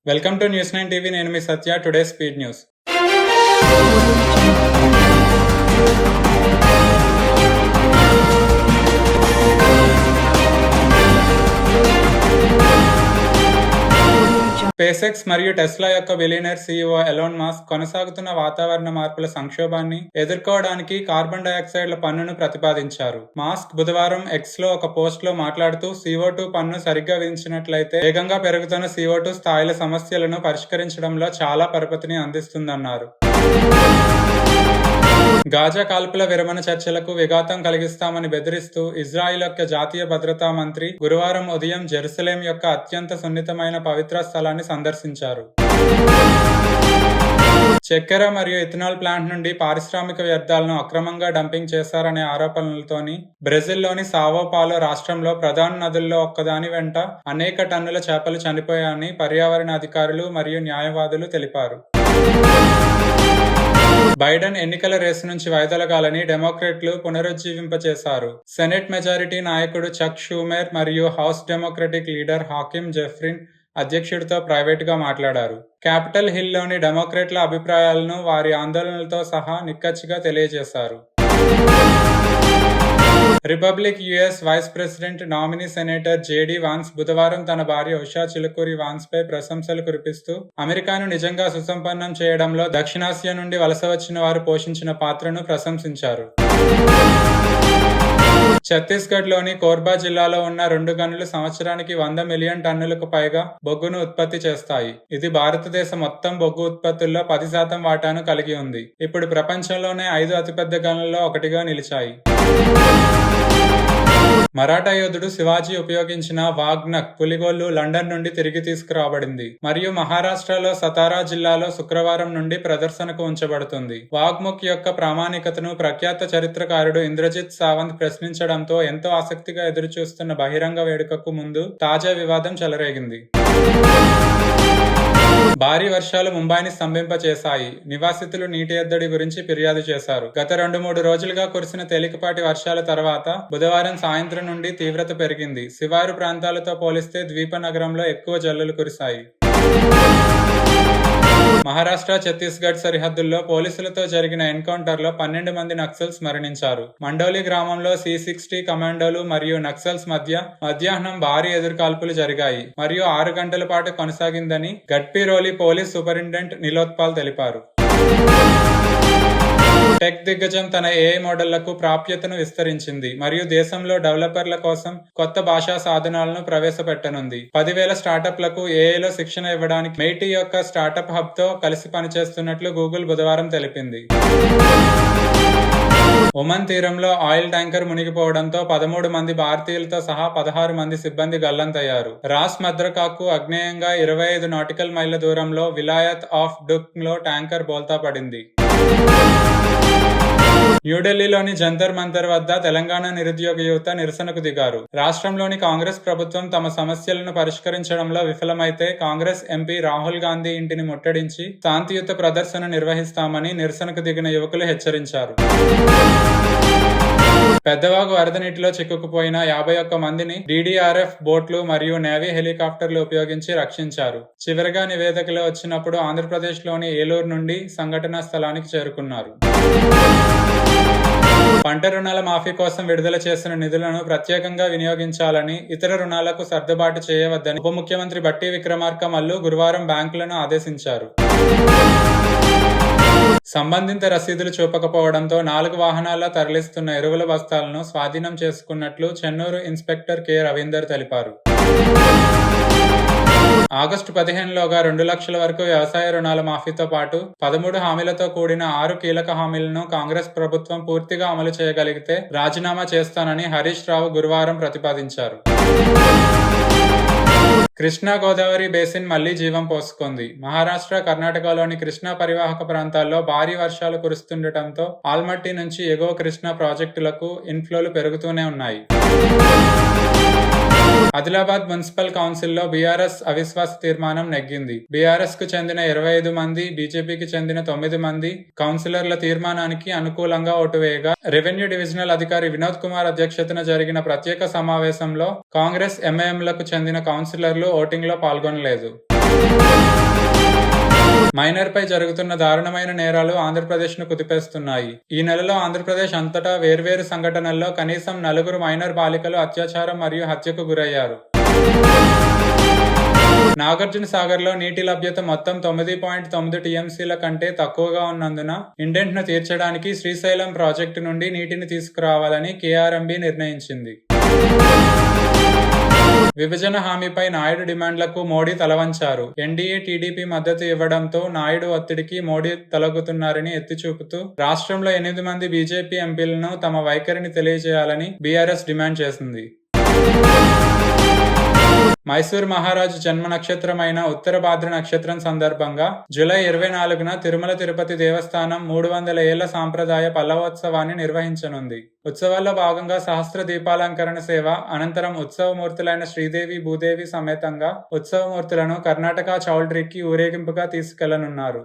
Welcome to news 9 TV. నేను మీ Satya. Today speed news. Space మరియు టెస్లా యొక్క బిలియనర్ సీఈఓ ఎలాన్ మస్క్ కొనసాగుతున్న వాతావరణ మార్పుల సంక్షోభాన్ని ఎదుర్కోవడానికి కార్బన్ డయాక్సైడ్ల పన్నును ప్రతిపాదించారు. మాస్క్ బుధవారం ఎక్స్ లో ఒక పోస్ట్ లో మాట్లాడుతూ CO2 పన్ను సరిగ్గా విధించినట్లయితే వేగంగా పెరుగుతున్న CO2 స్థాయిల సమస్యలను పరిష్కరించడంలో చాలా పరపతిని అందిస్తుందన్నారు. గాజా కాల్పుల విరమణ చర్చలకు విఘాతం కలిగిస్తామని బెదిరిస్తూ ఇజ్రాయిల్ యొక్క జాతీయ భద్రతా మంత్రి గురువారం ఉదయం జెరూసలేం యొక్క అత్యంత సున్నితమైన పవిత్ర స్థలాన్ని సందర్శించారు. చక్కెర మరియు ఇథనాల్ ప్లాంట్ నుండి పారిశ్రామిక వ్యర్థాలను అక్రమంగా డంపింగ్ చేశారనే ఆరోపణలతోని బ్రెజిల్లోని సావో పాలో రాష్ట్రంలో ప్రధాన నదుల్లో ఒక్కదాని వెంట అనేక టన్నుల చేపలు చనిపోయాయని పర్యావరణ అధికారులు మరియు న్యాయవాదులు తెలిపారు. బైడెన్ ఎన్నికల రేసు నుంచి వైదొలగాలని డెమోక్రాట్లు పునరుజ్జీవింపచేశారు. సెనెట్ మెజారిటీ నాయకుడు చక్ షూమెర్ మరియు హౌస్ డెమోక్రటిక్ లీడర్ హాకిమ్ జెఫ్రిన్ అధ్యక్షుడితో ప్రైవేటుగా మాట్లాడారు. క్యాపిటల్ హిల్ లోని డెమోక్రాట్ల అభిప్రాయాలను వారి ఆందోళనలతో సహా నిక్కచ్చిగా తెలియజేశారు. Republic US vice president nominee senator JD Vance బుధవారం తన భార్య ఉషా చిలుకూరి వాన్స్ పై ప్రశంసలు కురిపిస్తూ అమెరికాను నిజంగా సుసంపన్నం చేయడంలో దక్షిణాసియా నుండి వలస వచ్చిన వారు పోషించిన పాత్రను ప్రశంసించారు. ఛత్తీస్గఢ్ లోని కోర్బా జిల్లాలో ఉన్న 2 గనులు సంవత్సరానికి 100 మిలియన్ టన్నులకు పైగా బొగ్గును ఉత్పత్తి చేస్తాయి. ఇది భారతదేశ మొత్తం బొగ్గు ఉత్పత్తుల్లో 10% వాటాను కలిగి ఉంది. ఇప్పుడు ప్రపంచంలోనే 5 అతిపెద్ద గనులలో ఒకటిగా నిలిచాయి. మరాఠా యోధుడు శివాజీ ఉపయోగించిన వాగ్నక్ పులిగోళ్లు లండన్ నుండి తిరిగి తీసుకురాబడింది మరియు మహారాష్ట్రలో సతారా జిల్లాలో శుక్రవారం నుండి ప్రదర్శనకు ఉంచబడుతుంది. వాగ్ముఖ్ యొక్క ప్రామాణికతను ప్రఖ్యాత చరిత్రకారుడు ఇంద్రజిత్ సావంత్ ప్రశ్నించడంతో ఎంతో ఆసక్తిగా ఎదురుచూస్తున్న బహిరంగ వేడుకకు ముందు తాజా వివాదం చెలరేగింది. భారీ వర్షాలు ముంబైని స్తంభింపచేశాయి. నివాసితులు నీటి ఎద్దడి గురించి ఫిర్యాదు చేశారు. గత 2-3 రోజులుగా కురిసిన తేలికపాటి వర్షాల తర్వాత బుధవారం సాయంత్రం నుండి తీవ్రత పెరిగింది. శివారు ప్రాంతాలతో పోలిస్తే ద్వీప నగరంలో ఎక్కువ జల్లులు కురిశాయి. మహారాష్ట్ర ఛత్తీస్గఢ్ సరిహద్దుల్లో పోలీసులతో జరిగిన ఎన్కౌంటర్లో 12 మంది నక్సల్స్ మరణించారు. మండోలి గ్రామంలో C-60 కమాండోలు మరియు నక్సల్స్ మధ్య మధ్యాహ్నం భారీ ఎదురుకాల్పులు జరిగాయి మరియు 6 గంటల పాటు కొనసాగిందని గడ్పిరోలి పోలీస్ సూపరింటెండెంట్ నిలోత్పాల్ తెలిపారు. టెక్ దిగ్గజం తన AI మోడళ్లకు ప్రాప్యతను విస్తరించింది మరియు దేశంలో డెవలపర్ల కోసం కొత్త భాషా సాధనాలను ప్రవేశపెట్టనుంది. 10,000 స్టార్టప్లకు AIలో శిక్షణ ఇవ్వడానికి మెయిటీ యొక్క స్టార్టప్ హబ్ తో కలిసి పనిచేస్తున్నట్లు గూగుల్ బుధవారం తెలిపింది. ఒమన్ తీరంలో ఆయిల్ ట్యాంకర్ మునిగిపోవడంతో 13 మంది భారతీయులతో సహా 16 మంది సిబ్బంది గల్లంతయ్యారు. రాస్ మద్రకాకు అగ్నేయంగా 25 నాటికల్ మైళ్ల దూరంలో విలాయత్ ఆఫ్ డుక్ లో ట్యాంకర్ బోల్తా పడింది. న్యూఢిల్లీలోని జంతర్ మంతర్ వద్ద తెలంగాణ నిరుద్యోగ యువత నిరసనకు దిగారు. రాష్ట్రంలోని కాంగ్రెస్ ప్రభుత్వం తమ సమస్యలను పరిష్కరించడంలో విఫలమైతే కాంగ్రెస్ ఎంపీ రాహుల్ గాంధీ ఇంటిని ముట్టడించి శాంతియుత ప్రదర్శన నిర్వహిస్తామని నిరసనకు దిగిన యువకులు హెచ్చరించారు. పెద్దవాగు వరద నీటిలో చిక్కుకుపోయిన 51 మందిని DDRF బోట్లు మరియు నేవీ హెలికాప్టర్లు ఉపయోగించి రక్షించారు. చివరిగా నివేదికలు వచ్చినప్పుడు ఆంధ్రప్రదేశ్లోని ఏలూరు నుండి సంఘటనా స్థలానికి చేరుకున్నారు. పంట రుణాల మాఫీ కోసం విడుదల చేసిన నిధులను ప్రత్యేకంగా వినియోగించాలని, ఇతర రుణాలకు సర్దుబాటు చేయవద్దని ఉప ముఖ్యమంత్రి బట్టి విక్రమార్క మల్లు గురువారం బ్యాంకులను ఆదేశించారు. సంబంధిత రసీదులు చూపకపోవడంతో 4 వాహనాల్లో తరలిస్తున్న ఎరువుల బస్తాలను స్వాధీనం చేసుకున్నట్లు చెన్నూరు ఇన్స్పెక్టర్ కె రవీందర్ తెలిపారు. ఆగస్టు 15లోగా 2 లక్షల వరకు వ్యవసాయ రుణాల మాఫీతో పాటు 13 హామీలతో కూడిన 6 కీలక హామీలను కాంగ్రెస్ ప్రభుత్వం పూర్తిగా అమలు చేయగలిగితే రాజీనామా చేస్తానని హరీష్ రావు గురువారం ప్రతిపాదించారు. కృష్ణా గోదావరి బేసిన్ మళ్లీ జీవం పోసుకుంది. మహారాష్ట్ర, కర్ణాటకలోని కృష్ణా పరివాహక ప్రాంతాల్లో భారీ వర్షాలు కురుస్తుండటంతో ఆల్మట్టి నుంచి ఎగువ కృష్ణా ప్రాజెక్టులకు ఇన్ఫ్లోలు పెరుగుతూనే ఉన్నాయి. ఆదిలాబాద్ మున్సిపల్ కౌన్సిల్లో బీఆర్ఎస్ అవిశ్వాస తీర్మానం నెగ్గింది. బీఆర్ఎస్ కు చెందిన 25 మంది, బీజేపీకి చెందిన 9 మంది కౌన్సిలర్ల తీర్మానానికి అనుకూలంగా ఓటు వేయగా రెవెన్యూ డివిజనల్ అధికారి వినోద్ కుమార్ అధ్యక్షతన జరిగిన ప్రత్యేక సమావేశంలో కాంగ్రెస్, ఎంఐఎంలకు చెందిన కౌన్సిలర్లు ఓటింగ్ లో పాల్గొనలేదు. మైనర్ పై జరుగుతున్న దారుణమైన నేరాలు ఆంధ్రప్రదేశ్ ను కుదిపేస్తున్నాయి. ఈ నెలలో ఆంధ్రప్రదేశ్ అంతటా వేర్వేరు సంఘటనల్లో కనీసం 4 మైనర్ బాలికలు అత్యాచారం మరియు హత్యకు గురయ్యారు. నాగార్జున సాగర్ లో నీటి లభ్యత మొత్తం 9.9 టీఎంసీల కంటే తక్కువగా ఉన్నందున ఇండెంట్ ను తీర్చడానికి శ్రీశైలం ప్రాజెక్టు నుండి నీటిని తీసుకురావాలని కేఆర్ఎంబీ నిర్ణయించింది. విభజన హామీపై నాయుడు డిమాండ్లకు మోడీ తలవంచారు. ఎన్డీఏ టీడీపీ మద్దతు ఇవ్వడంతో నాయుడు ఒత్తిడికి మోడీ తలొగ్గుతున్నారని ఎత్తిచూపుతూ రాష్ట్రంలో 8 మంది బీజేపీ ఎంపీలను తమ వైఖరిని తెలియజేయాలని బీఆర్ఎస్ డిమాండ్ చేసింది. మైసూర్ మహారాజు జన్మ నక్షత్రమైన ఉత్తర భాద్ర నక్షత్రం సందర్భంగా జూలై 24న తిరుమల తిరుపతి దేవస్థానం 300 ఏళ్ల సాంప్రదాయ పల్లవోత్సవాన్ని నిర్వహించనుంది. ఉత్సవాల్లో భాగంగా సహస్ర దీపాలంకరణ సేవ అనంతరం ఉత్సవమూర్తులైన శ్రీదేవి భూదేవి సమేతంగా ఉత్సవమూర్తులను కర్ణాటక చౌల్ట్రీకి ఊరేగింపుగా తీసుకెళ్లనున్నారు.